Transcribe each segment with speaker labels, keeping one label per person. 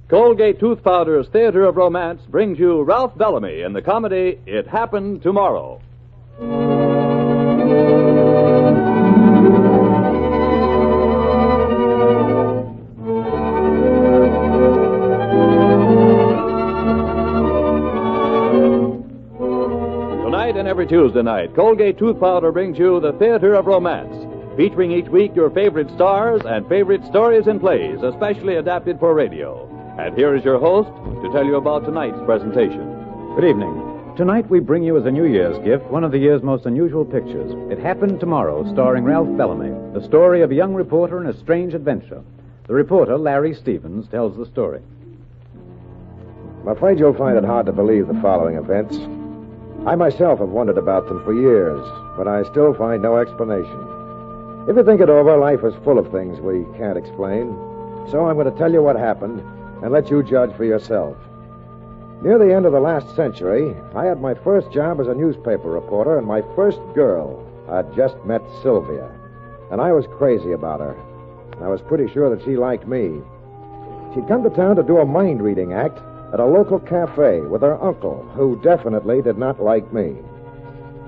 Speaker 1: Colgate Tooth Powder's Theater of Romance brings you Ralph Bellamy in the comedy It Happened Tomorrow. Tonight and every Tuesday night, Colgate Tooth Powder brings you the Theater of Romance, featuring each week your favorite stars and favorite stories and plays, especially adapted for radio. And here is your host to tell you about tonight's presentation.
Speaker 2: Good evening. Tonight we bring you as a New Year's gift one of the year's most unusual pictures, It Happened Tomorrow, starring Ralph Bellamy, the story of a young reporter and a strange adventure. The reporter, Larry Stevens, tells the story.
Speaker 3: I'm afraid you'll find it hard to believe the following events. I myself have wondered about them for years, but I still find no explanation. If you think it over, life is full of things we can't explain. So I'm going to tell you what happened and let you judge for yourself. Near the end of the last century, I had my first job as a newspaper reporter and my first girl. I'd just met Sylvia, and I was crazy about her. I was pretty sure that she liked me. She'd come to town to do a mind-reading act at a local cafe with her uncle, who definitely did not like me.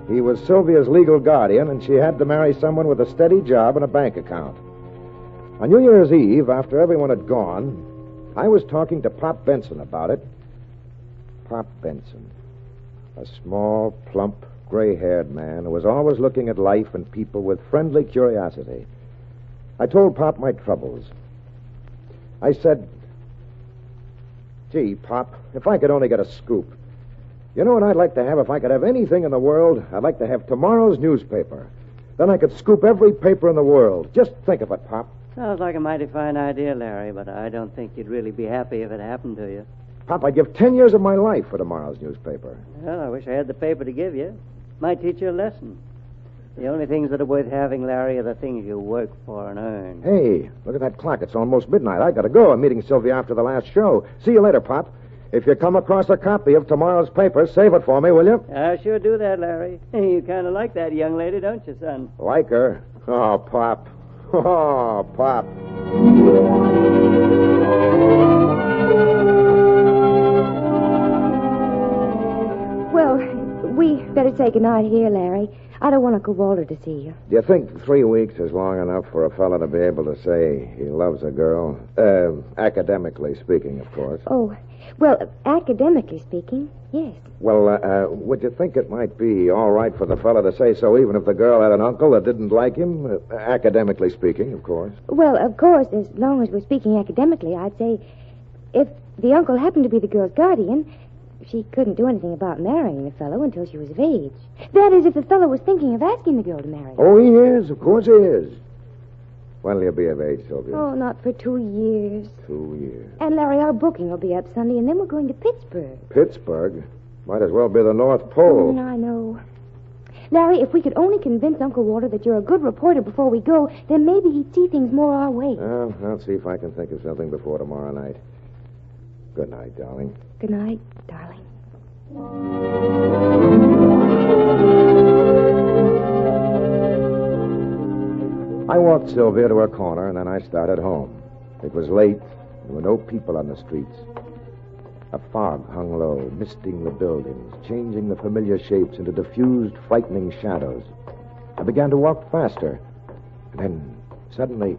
Speaker 3: He was Sylvia's legal guardian, and she had to marry someone with a steady job and a bank account. On New Year's Eve, after everyone had gone, I was talking to Pop Benson about it. Pop Benson, a small, plump, gray-haired man who was always looking at life and people with friendly curiosity. I told Pop my troubles. I said, "Gee, Pop, if I could only get a scoop. You know what I'd like to have if I could have anything in the world? I'd like to have tomorrow's newspaper. Then I could scoop every paper in the world. Just think of it, Pop."
Speaker 4: Sounds like a mighty fine idea, Larry, but I don't think you'd really be happy if it happened to you.
Speaker 3: Pop, I'd give 10 years of my life for tomorrow's newspaper.
Speaker 4: Well, I wish I had the paper to give you. Might teach you a lesson. The only things that are worth having, Larry, are the things you work for and earn.
Speaker 3: Hey, look at that clock. It's almost midnight. I gotta go. I'm meeting Sylvia after the last show. See you later, Pop. If you come across a copy of tomorrow's paper, save it for me, will you?
Speaker 4: I sure do that, Larry. You kind of like that young lady, don't you, son?
Speaker 3: Like her? Oh, Pop. Oh, Pop.
Speaker 5: Well, we better say goodnight here, Larry. I don't want Uncle Walter to see you.
Speaker 3: Do you think 3 weeks is long enough for a fella to be able to say he loves a girl? Academically speaking, of course.
Speaker 5: Oh, well, academically speaking, yes.
Speaker 3: Well, would you think it might be all right for the fella to say so even if the girl had an uncle that didn't like him? Academically speaking, of course.
Speaker 5: Well, of course, as long as we're speaking academically, I'd say if the uncle happened to be the girl's guardian, she couldn't do anything about marrying the fellow until she was of age. That is, if the fellow was thinking of asking the girl to marry him.
Speaker 3: Oh, he is. Of course he is. When'll you be of age, Sylvia?
Speaker 5: Oh, not for 2 years.
Speaker 3: 2 years.
Speaker 5: And, Larry, our booking will be up Sunday, and then we're going to Pittsburgh.
Speaker 3: Pittsburgh? Might as well be the North Pole.
Speaker 5: I know. Larry, if we could only convince Uncle Walter that you're a good reporter before we go, then maybe he'd see things more our way.
Speaker 3: Well, I'll see if I can think of something before tomorrow night. Good night, darling.
Speaker 5: Good night, darling.
Speaker 3: I walked Sylvia to her corner, and then I started home. It was late. There were no people on the streets. A fog hung low, misting the buildings, changing the familiar shapes into diffused, frightening shadows. I began to walk faster. And then, suddenly...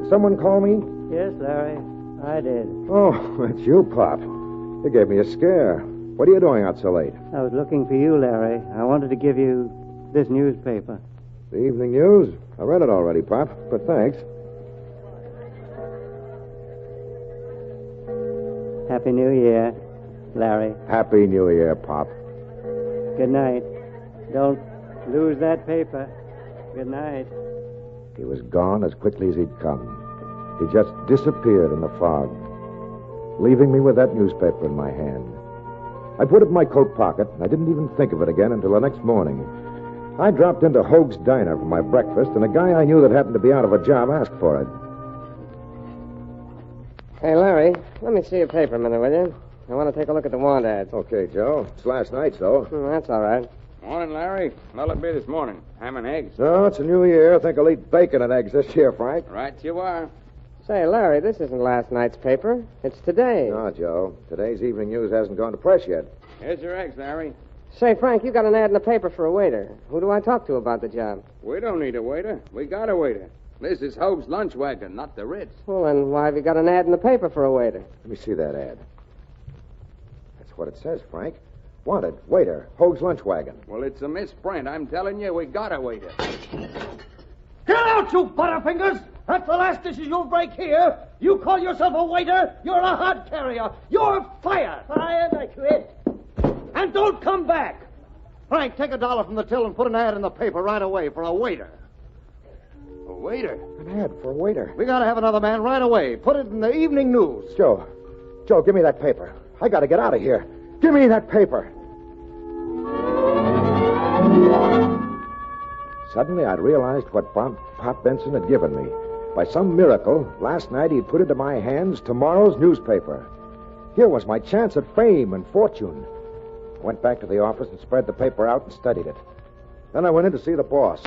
Speaker 3: Someone call me?
Speaker 4: Yes, Larry, I did.
Speaker 3: Oh, it's you, Pop. You gave me a scare. What are you doing out so late?
Speaker 4: I was looking for you, Larry. I wanted to give you this newspaper.
Speaker 3: The evening news? I read it already, Pop, but thanks.
Speaker 4: Happy New Year, Larry.
Speaker 3: Happy New Year, Pop.
Speaker 4: Good night. Don't lose that paper. Good night.
Speaker 3: He was gone as quickly as he'd come. He just disappeared in the fog, leaving me with that newspaper in my hand. I put it in my coat pocket, and I didn't even think of it again until the next morning. I dropped into Hoag's Diner for my breakfast, and a guy I knew that happened to be out of a job asked for it.
Speaker 6: Hey, Larry, let me see your paper a minute, will you? I want to take a look at the want ads.
Speaker 3: Okay, Joe. It's last night's, though.
Speaker 6: That's all right.
Speaker 7: Morning, Larry. What'll it be this morning? Ham and eggs?
Speaker 3: No, it's a new year. I think I'll eat bacon and eggs this year, Frank.
Speaker 7: Right you are.
Speaker 6: Say, Larry, this isn't last night's paper. It's today.
Speaker 3: No, Joe. Today's evening news hasn't gone to press yet.
Speaker 7: Here's your eggs, Larry.
Speaker 6: Say, Frank, you got an ad in the paper for a waiter. Who do I talk to about the job?
Speaker 7: We don't need a waiter. We got a waiter. This is Hoag's lunch wagon, not the Ritz.
Speaker 6: Well, then why have you got an ad in the paper for a waiter?
Speaker 3: Let me see that ad. That's what it says, Frank. Wanted, waiter, Hoag's lunch wagon.
Speaker 7: Well, it's a misprint. I'm telling you, we got a waiter.
Speaker 8: Get out, you butterfingers! That's the last dishes you'll break here. You call yourself a waiter? You're a hod carrier. You're fired.
Speaker 4: Fired? I quit.
Speaker 8: And don't come back. Frank, take $1 from the till and put an ad in the paper right away for a waiter.
Speaker 7: A waiter?
Speaker 3: An ad for a waiter.
Speaker 8: We gotta have another man right away. Put it in the evening news.
Speaker 3: Joe, give me that paper. I gotta get out of here. Give me that paper. Suddenly, I'd realized what Pop Benson had given me. By some miracle, last night he'd put into my hands tomorrow's newspaper. Here was my chance at fame and fortune. I went back to the office and spread the paper out and studied it. Then I went in to see the boss.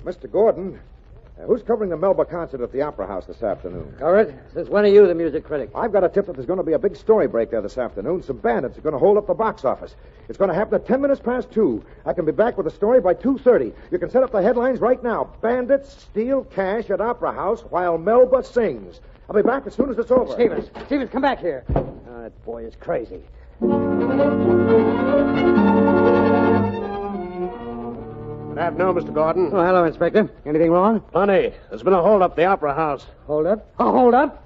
Speaker 3: Mr. Gordon, who's covering the Melba concert at the Opera House this afternoon?
Speaker 4: Covered? Since when are you the music critic?
Speaker 3: I've got a tip that there's going to be a big story break there this afternoon. Some bandits are going to hold up the box office. It's going to happen at 10 minutes past 2. I can be back with the story by 2:30. You can set up the headlines right now. Bandits steal cash at Opera House while Melba sings. I'll be back as soon as it's over.
Speaker 4: Stevens, come back here. Oh, that boy is crazy.
Speaker 9: Good afternoon, Mr. Gordon.
Speaker 4: Oh, hello, Inspector. Anything wrong?
Speaker 9: Plenty. There's been a hold-up at the Opera House.
Speaker 4: Hold up. Oh, hold up.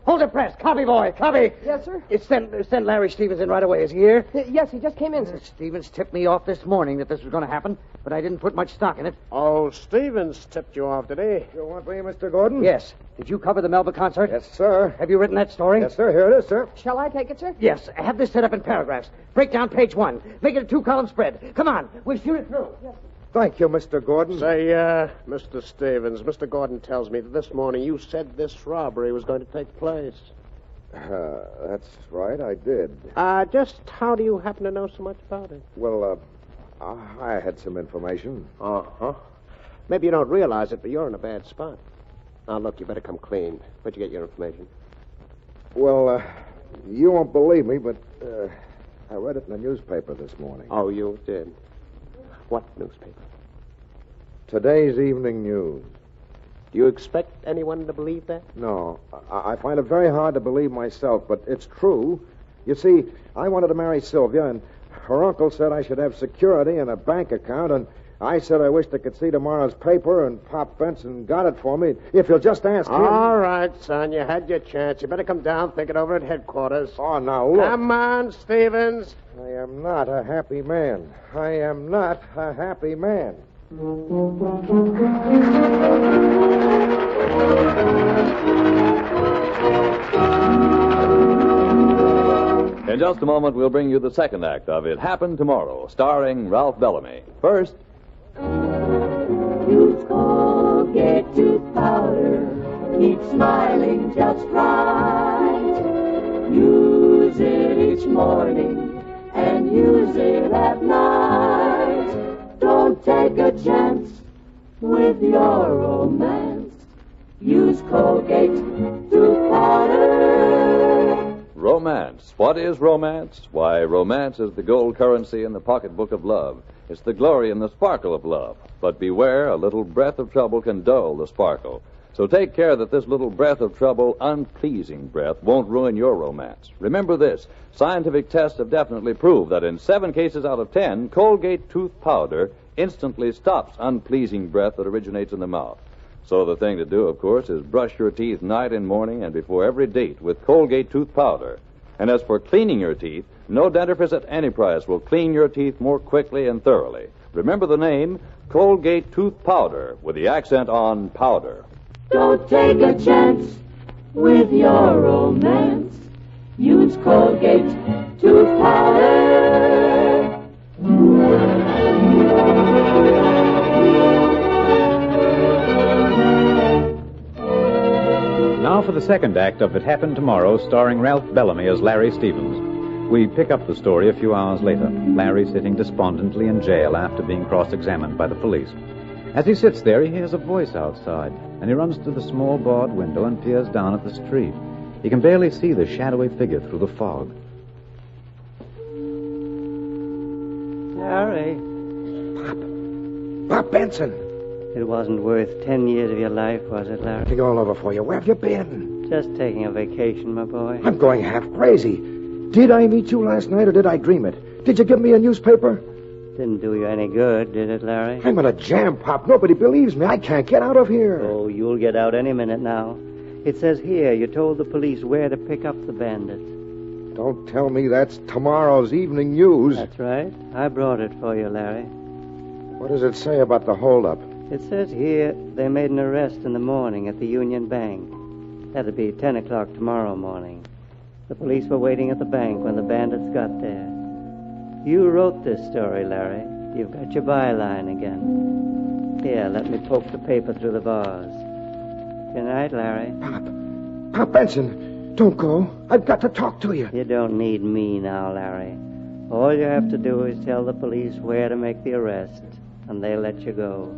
Speaker 4: Hold it, press. Copy, boy. Copy.
Speaker 6: Yes, sir?
Speaker 4: Send Larry Stevens in right away. Is he here?
Speaker 6: Yes, he just came in, sir.
Speaker 4: Stevens tipped me off this morning that this was going to happen, but I didn't put much stock in it.
Speaker 9: Oh, Stevens tipped you off, did he?
Speaker 3: You want me, Mr. Gordon?
Speaker 4: Yes. Did you cover the Melba concert?
Speaker 3: Yes, sir.
Speaker 4: Have you written that story?
Speaker 3: Yes, sir. Here it is, sir.
Speaker 6: Shall I take it, sir?
Speaker 4: Yes. Have this set up in paragraphs. Break down page 1. Make it a 2-column spread. Come on. We'll shoot it through. Yes.
Speaker 3: Thank you, Mr. Gordon.
Speaker 9: Say, Mr. Stevens, Mr. Gordon tells me that this morning you said this robbery was going to take place.
Speaker 3: That's right, I did.
Speaker 9: Just how do you happen to know so much about it?
Speaker 3: Well, I had some information.
Speaker 9: Uh-huh. Maybe you don't realize it, but you're in a bad spot. Now, look, you better come clean. Where'd you get your information?
Speaker 3: Well, you won't believe me, but I read it in the newspaper this morning.
Speaker 9: Oh, you did? What newspaper?
Speaker 3: Today's evening news.
Speaker 9: Do you expect anyone to believe that?
Speaker 3: No, I find it very hard to believe myself, but it's true. You see, I wanted to marry Sylvia, and her uncle said I should have security and a bank account, and I said I wished I could see tomorrow's paper, and Pop Benson got it for me. If you'll just ask him.
Speaker 9: All right, son, you had your chance. You better come down, think it over at headquarters.
Speaker 3: Oh, now, look.
Speaker 9: Come on, Stevens.
Speaker 3: I am not a happy man. I am not a happy man.
Speaker 1: In just a moment, we'll bring you the second act of It Happened Tomorrow, starring Ralph Bellamy. First,
Speaker 10: Use Colgate tooth powder. Keep smiling just right. Use it each morning and use it at night. Don't take a chance with your romance. Use Colgate tooth powder.
Speaker 1: romance. What is romance? Why, romance is the gold currency in the pocketbook of love. It's the glory and the sparkle of love. But beware, a little breath of trouble can dull the sparkle. So take care that this little breath of trouble, unpleasing breath, won't ruin your romance. Remember this, scientific tests have definitely proved that in 7 cases out of 10, Colgate tooth powder instantly stops unpleasing breath that originates in the mouth. So the thing to do, of course, is brush your teeth night and morning and before every date with Colgate tooth powder. And as for cleaning your teeth, no dentifrice at any price will clean your teeth more quickly and thoroughly. Remember the name, Colgate tooth powder, with the accent on powder.
Speaker 10: Don't take a chance with your romance. Use Colgate tooth powder.
Speaker 2: Now for the second act of It Happened Tomorrow, starring Ralph Bellamy as Larry Stevens. We pick up the story a few hours later. Larry sitting despondently in jail after being cross-examined by the police. As he sits there, he hears a voice outside, and he runs to the small barred window and peers down at the street. He can barely see the shadowy figure through the fog.
Speaker 4: Larry.
Speaker 3: Pop Benson.
Speaker 4: It wasn't worth 10 years of your life, was it, Larry?
Speaker 3: Looking all over for you. Where have you been?
Speaker 4: Just taking a vacation, my boy.
Speaker 3: I'm going half crazy. Did I meet you last night, or did I dream it? Did you give me a newspaper?
Speaker 4: Didn't do you any good, did it, Larry?
Speaker 3: I'm in a jam, Pop. Nobody believes me. I can't get out of here.
Speaker 4: Oh, you'll get out any minute now. It says here you told the police where to pick up the bandits.
Speaker 3: Don't tell me that's tomorrow's evening news.
Speaker 4: That's right. I brought it for you, Larry.
Speaker 3: What does it say about the holdup?
Speaker 4: It says here they made an arrest in the morning at the Union Bank. That'd be 10 o'clock tomorrow morning. The police were waiting at the bank when the bandits got there. You wrote this story, Larry. You've got your byline again. Here, let me poke the paper through the bars. Good night, Larry.
Speaker 3: Pop Benson, don't go. I've got to talk to you.
Speaker 4: You don't need me now, Larry. All you have to do is tell the police where to make the arrest, and they'll let you go.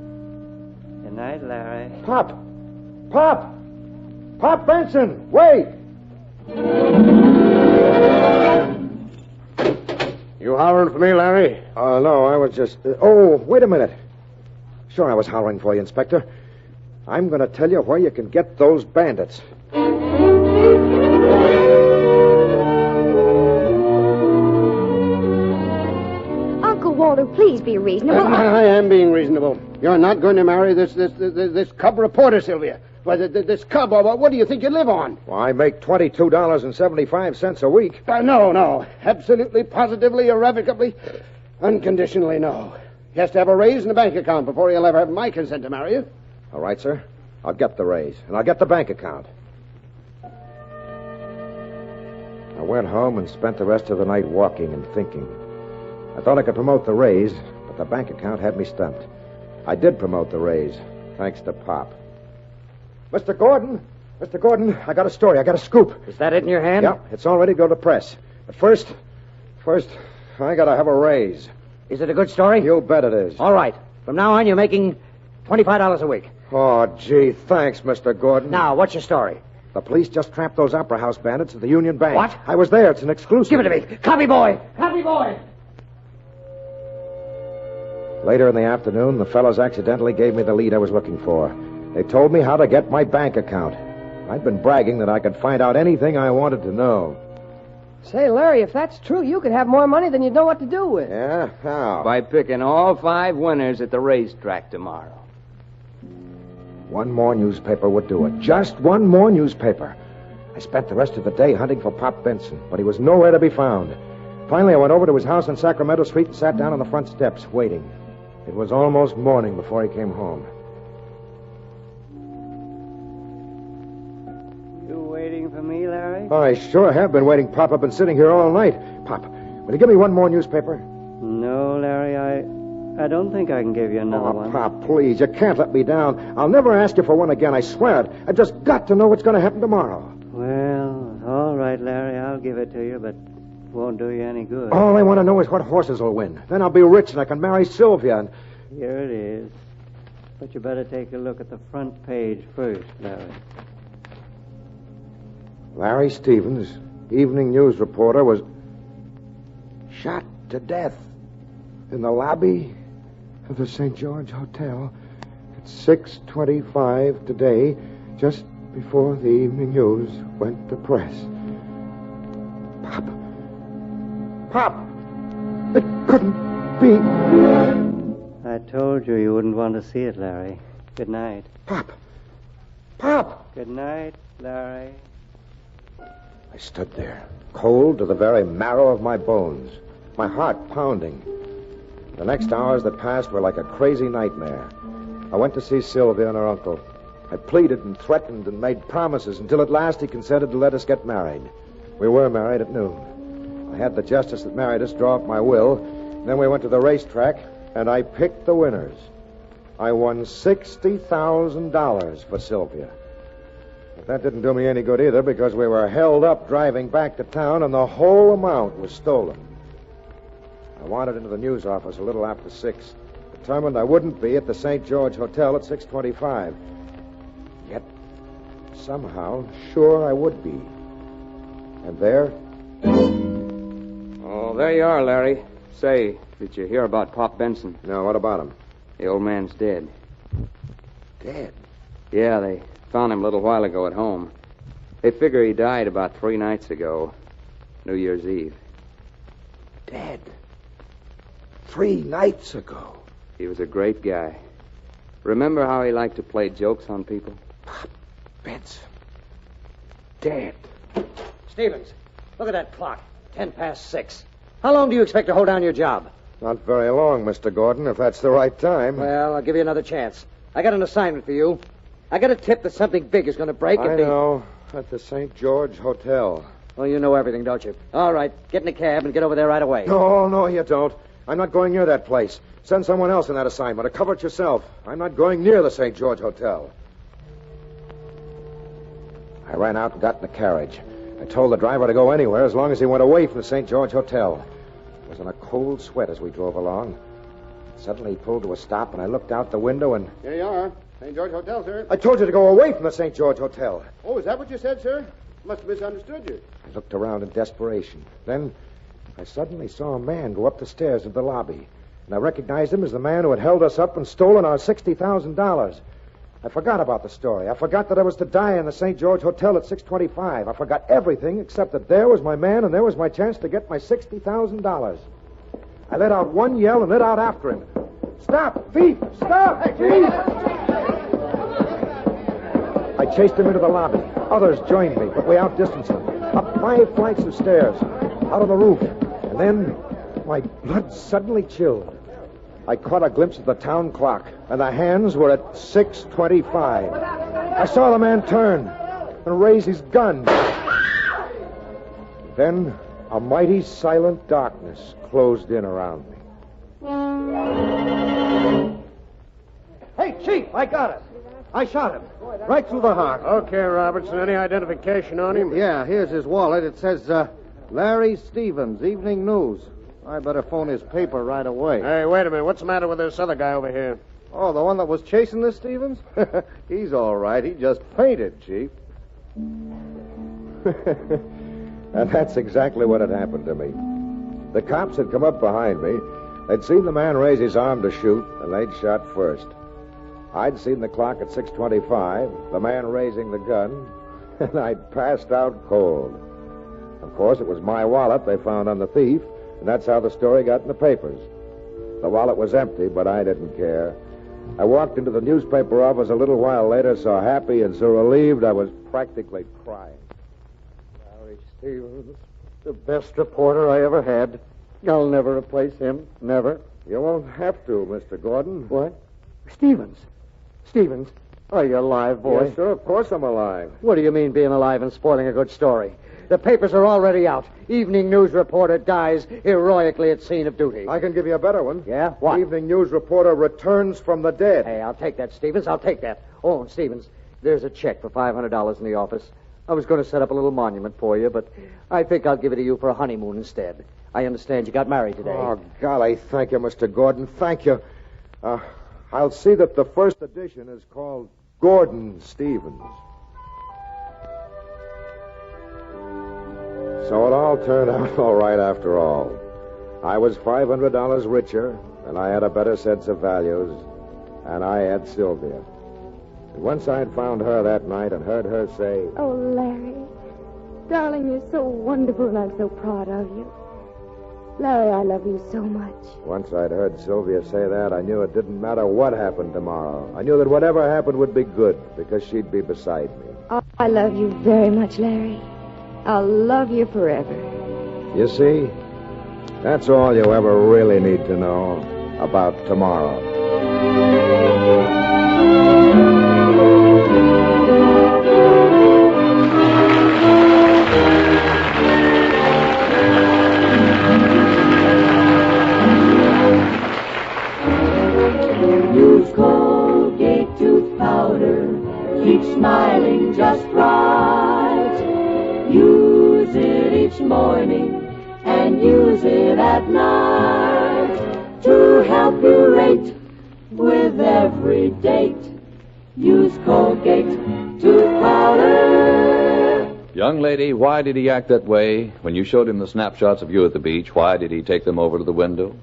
Speaker 4: Good night, Larry.
Speaker 3: Pop Benson, wait!
Speaker 9: You hollering for me, Larry?
Speaker 3: No, I was just... Oh, wait a minute. Sure, I was hollering for you, Inspector. I'm going to tell you where you can get those bandits.
Speaker 5: Uncle Walter, please be reasonable.
Speaker 9: I am being reasonable. You're not going to marry this cub reporter, Sylvia. Why, this cub, what do you think you live on?
Speaker 3: Well, I make $22.75 a week.
Speaker 9: No. Absolutely, positively, irrevocably, unconditionally, no. He has to have a raise in the bank account before he'll ever have my consent to marry you.
Speaker 3: All right, sir. I'll get the raise, and I'll get the bank account. I went home and spent the rest of the night walking and thinking. I thought I could promote the raise, but the bank account had me stumped. I did promote the raise, thanks to Pop. Mr. Gordon, I got a story. I got a scoop.
Speaker 6: Is that it in your hand?
Speaker 3: Yeah, it's all ready to go to press. But first, I got to have a raise.
Speaker 6: Is it a good story?
Speaker 3: You bet it is.
Speaker 6: All right. From now on, you're making $25 a week.
Speaker 3: Oh, gee, thanks, Mr. Gordon.
Speaker 6: Now, what's your story?
Speaker 3: The police just trapped those Opera House bandits at the Union Bank.
Speaker 6: What?
Speaker 3: I was there. It's an exclusive.
Speaker 6: Give it to me. Copy boy. Copy boy.
Speaker 3: Later in the afternoon, the fellows accidentally gave me the lead I was looking for. They told me how to get my bank account. I'd been bragging that I could find out anything I wanted to know.
Speaker 11: Say, Larry, if that's true, you could have more money than you'd know what to do with.
Speaker 3: Yeah? How?
Speaker 7: By picking all 5 winners at the racetrack tomorrow.
Speaker 3: One more newspaper would do it. Just one more newspaper. I spent the rest of the day hunting for Pop Benson, but he was nowhere to be found. Finally, I went over to his house on Sacramento Street and sat down on the front steps, waiting. It was almost morning before he came home.
Speaker 4: Waiting for me, Larry?
Speaker 3: I sure have been waiting, Pop. I've been sitting here all night. Pop, will you give me one more newspaper?
Speaker 4: No, Larry, I don't think I can give you another one.
Speaker 3: Pop, please. You can't let me down. I'll never ask you for one again, I swear it. I've just got to know what's going to happen tomorrow.
Speaker 4: Well, all right, Larry, I'll give it to you, but it won't do you any good.
Speaker 3: All I want to know is what horses will win. Then I'll be rich and I can marry Sylvia and...
Speaker 4: Here it is. But you better take a look at the front page first, Larry.
Speaker 3: Larry Stevens, evening news reporter, was shot to death in the lobby of the St. George Hotel at 6:25 today, just before the evening news went to press. Pop! It couldn't be.
Speaker 4: I told you you wouldn't want to see it, Larry. Good night.
Speaker 3: Pop!
Speaker 4: Good night, Larry.
Speaker 3: I stood there, cold to the very marrow of my bones, my heart pounding. The next hours that passed were like a crazy nightmare. I went to see Sylvia and her uncle. I pleaded and threatened and made promises until at last he consented to let us get married. We were married at noon. I had the justice that married us draw up my will. Then we went to the racetrack, and I picked the winners. I won $60,000 for Sylvia. But that didn't do me any good either, because we were held up driving back to town, and the whole amount was stolen. I wandered into the news office a little after 6. The determined I wouldn't be at the St. George Hotel at 6:25. Yet, somehow, sure I would be. And there...
Speaker 7: Oh, there you are, Larry. Say, did you hear about Pop Benson?
Speaker 3: No, what about him?
Speaker 7: The old man's dead.
Speaker 3: Dead?
Speaker 7: Yeah, they found him a little while ago at home. They figure he died about 3 nights ago, New Year's Eve.
Speaker 3: Dead? 3 nights ago?
Speaker 7: He was a great guy. Remember how he liked to play jokes on people?
Speaker 3: Pop Benson. Dead.
Speaker 8: Stevens, look at that clock. 6:10. How long do you expect to hold down your job?
Speaker 3: Not very long, Mr. Gordon, if that's the right time.
Speaker 8: Well, I'll give you another chance. I got an assignment for you. I got a tip that something big is going to break.
Speaker 3: I know. At the St. George Hotel.
Speaker 8: Well, you know everything, don't you? All right, get in a cab and get over there right away.
Speaker 3: No, you don't. I'm not going near that place. Send someone else in that assignment or cover it yourself. I'm not going near the St. George Hotel. I ran out and got in the carriage. I told the driver to go anywhere as long as he went away from the St. George Hotel. I was in a cold sweat as we drove along. Suddenly he pulled to a stop, and I looked out the window and...
Speaker 9: Here you are. St. George Hotel, sir.
Speaker 3: I told you to go away from the St. George Hotel.
Speaker 9: Oh, is that what you said, sir? Must have misunderstood you.
Speaker 3: I looked around in desperation. Then I suddenly saw a man go up the stairs of the lobby, and I recognized him as the man who had held us up and stolen our $60,000. I forgot about the story. I forgot that I was to die in the St. George Hotel at 6:25. I forgot everything except that there was my man and there was my chance to get my $60,000. I let out one yell and lit out after him. Stop! Thief! Stop! Thief! I chased him into the lobby. Others joined me, but we outdistanced them. Up 5 flights of stairs, out on the roof. And then my blood suddenly chilled. I caught a glimpse of the town clock, and the hands were at 6:25. I saw the man turn and raise his gun. Then a mighty silent darkness closed in around me.
Speaker 8: Hey, Chief, I got it. I shot him. Right through the heart.
Speaker 9: Okay, Robertson. Any identification on him?
Speaker 12: Yeah, here's his wallet. It says, Larry Stevens, Evening News. I better phone his paper right away.
Speaker 9: Hey, wait a minute. What's the matter with this other guy over here?
Speaker 12: Oh, the one that was chasing this Stevens? He's all right. He just fainted, Chief.
Speaker 3: And that's exactly what had happened to me. The cops had come up behind me. They'd seen the man raise his arm to shoot, and they'd shot first. I'd seen the clock at 6:25, the man raising the gun, and I'd passed out cold. Of course, it was my wallet they found on the thief, and that's how the story got in the papers. The wallet was empty, but I didn't care. I walked into the newspaper office a little while later, so happy and so relieved I was practically crying.
Speaker 12: Larry Stevens, the best reporter I ever had. I'll never replace him. Never.
Speaker 3: You won't have to, Mr. Gordon.
Speaker 12: What? Stevens, are you alive, boy?
Speaker 3: Yes, sir, of course I'm alive.
Speaker 8: What do you mean being alive and spoiling a good story? The papers are already out. Evening News reporter dies heroically at scene of duty.
Speaker 3: I can give you a better one.
Speaker 8: Yeah? What?
Speaker 3: Evening News reporter returns from the dead.
Speaker 8: Hey, I'll take that, Stevens. I'll take that. Oh, and Stevens, there's a check for $500 in the office. I was going to set up a little monument for you, but I think I'll give it to you for a honeymoon instead. I understand you got married today.
Speaker 3: Oh, golly, thank you, Mr. Gordon. Thank you. I'll see that the first edition is called Gordon Stevens. So it all turned out all right after all. I was $500 richer, and I had a better sense of values, and I had Sylvia. And once I'd found her that night and heard her say,
Speaker 5: Oh, Larry, darling, you're so wonderful, and I'm so proud of you. Larry, I love you so much.
Speaker 3: Once I'd heard Sylvia say that, I knew it didn't matter what happened tomorrow. I knew that whatever happened would be good, because she'd be beside me.
Speaker 5: Oh, I love you very much, Larry. I'll love you forever.
Speaker 3: You see, that's all you ever really need to know about tomorrow.
Speaker 10: Use Colgate tooth powder. Keep smiling just right. Use it each morning and use it at night to help you rate with every date. Use Colgate tooth powder.
Speaker 1: Young lady, why did he act that way? When you showed him the snapshots of you at the beach, why did he take them over to the window?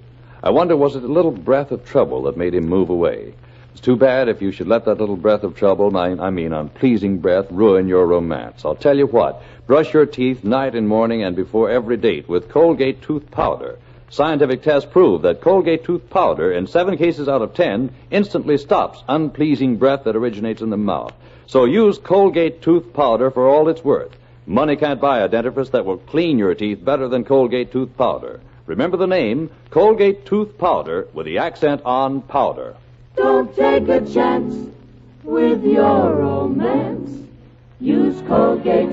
Speaker 1: I wonder, was it a little breath of trouble that made him move away? It's too bad if you should let that little breath of trouble, I mean unpleasing breath, ruin your romance. I'll tell you what, brush your teeth night and morning and before every date with Colgate tooth powder. Scientific tests prove that Colgate tooth powder, in 7 cases out of 10, instantly stops unpleasing breath that originates in the mouth. So use Colgate tooth powder for all it's worth. Money can't buy a dentifrice that will clean your teeth better than Colgate tooth powder. Remember the name, Colgate tooth powder, with the accent on powder.
Speaker 10: Don't take a chance with your romance. Use Colgate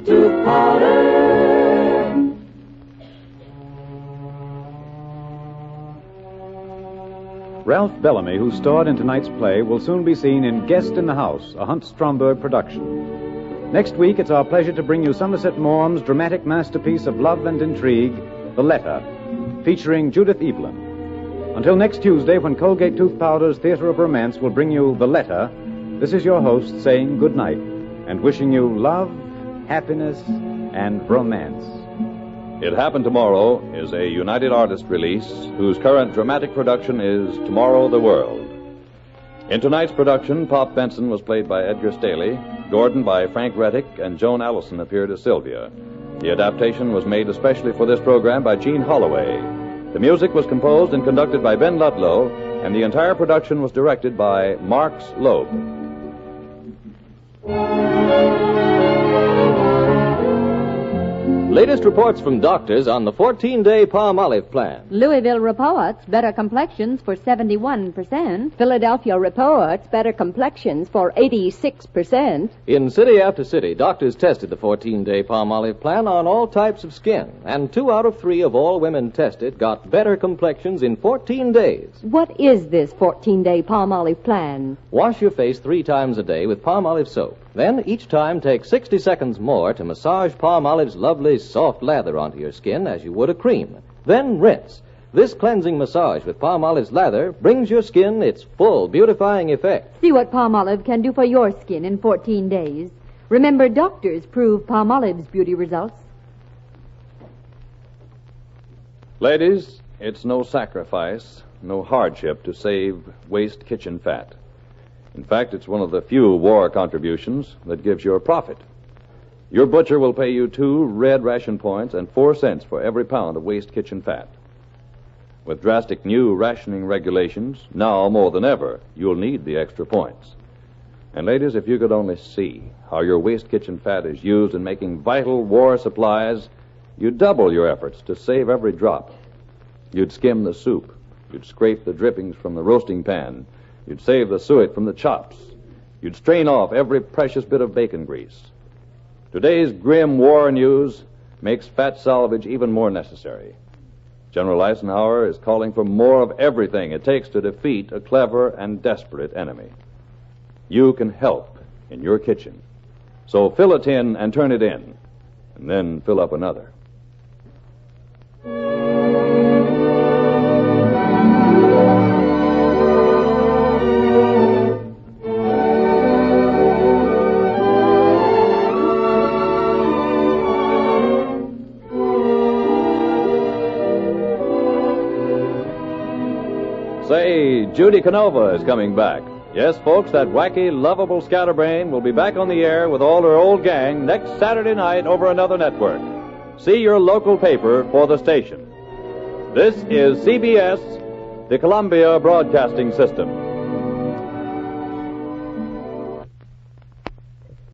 Speaker 10: tooth powder.
Speaker 2: Ralph Bellamy, who starred in tonight's play, will soon be seen in Guest in the House, a Hunt Stromberg production. Next week, it's our pleasure to bring you Somerset Maugham's dramatic masterpiece of love and intrigue, The Letter, featuring Judith Evelyn. Until next Tuesday, when Colgate Tooth Powder's Theater of Romance will bring you The Letter, this is your host saying good night and wishing you love, happiness, and romance.
Speaker 1: It Happened Tomorrow is a United Artists release whose current dramatic production is Tomorrow the World. In tonight's production, Pop Benson was played by Edgar Staley, Gordon by Frank Reddick, and Joan Allison appeared as Sylvia. The adaptation was made especially for this program by Gene Holloway. The music was composed and conducted by Ben Ludlow, and the entire production was directed by Marks Loeb.
Speaker 13: Latest reports from doctors on the 14-day Palmolive plan.
Speaker 14: Louisville reports better complexions for 71%. Philadelphia reports better complexions for 86%.
Speaker 13: In city after city, doctors tested the 14-day Palmolive plan on all types of skin, and 2 out of 3 of all women tested got better complexions in 14 days.
Speaker 14: What is this 14-day Palmolive plan?
Speaker 13: Wash your face 3 times a day with Palmolive soap. Then, each time, take 60 seconds more to massage Palmolive's lovely soft lather onto your skin as you would a cream. Then rinse. This cleansing massage with Palmolive's lather brings your skin its full beautifying effect.
Speaker 14: See what Palmolive can do for your skin in 14 days. Remember, doctors prove Palmolive's beauty results.
Speaker 1: Ladies, it's no sacrifice, no hardship to save waste kitchen fat. In fact, it's one of the few war contributions that gives you a profit. Your butcher will pay you 2 red ration points and 4 cents for every pound of waste kitchen fat. With drastic new rationing regulations, now more than ever, you'll need the extra points. And ladies, if you could only see how your waste kitchen fat is used in making vital war supplies, you'd double your efforts to save every drop. You'd skim the soup. You'd scrape the drippings from the roasting pan. You'd save the suet from the chops. You'd strain off every precious bit of bacon grease. Today's grim war news makes fat salvage even more necessary. General Eisenhower is calling for more of everything it takes to defeat a clever and desperate enemy. You can help in your kitchen. So fill a tin and turn it in, and then fill up another. Say, Judy Canova is coming back. Yes, folks, that wacky, lovable scatterbrain will be back on the air with all her old gang next Saturday night over another network. See your local paper for the station. This is CBS, the Columbia Broadcasting System.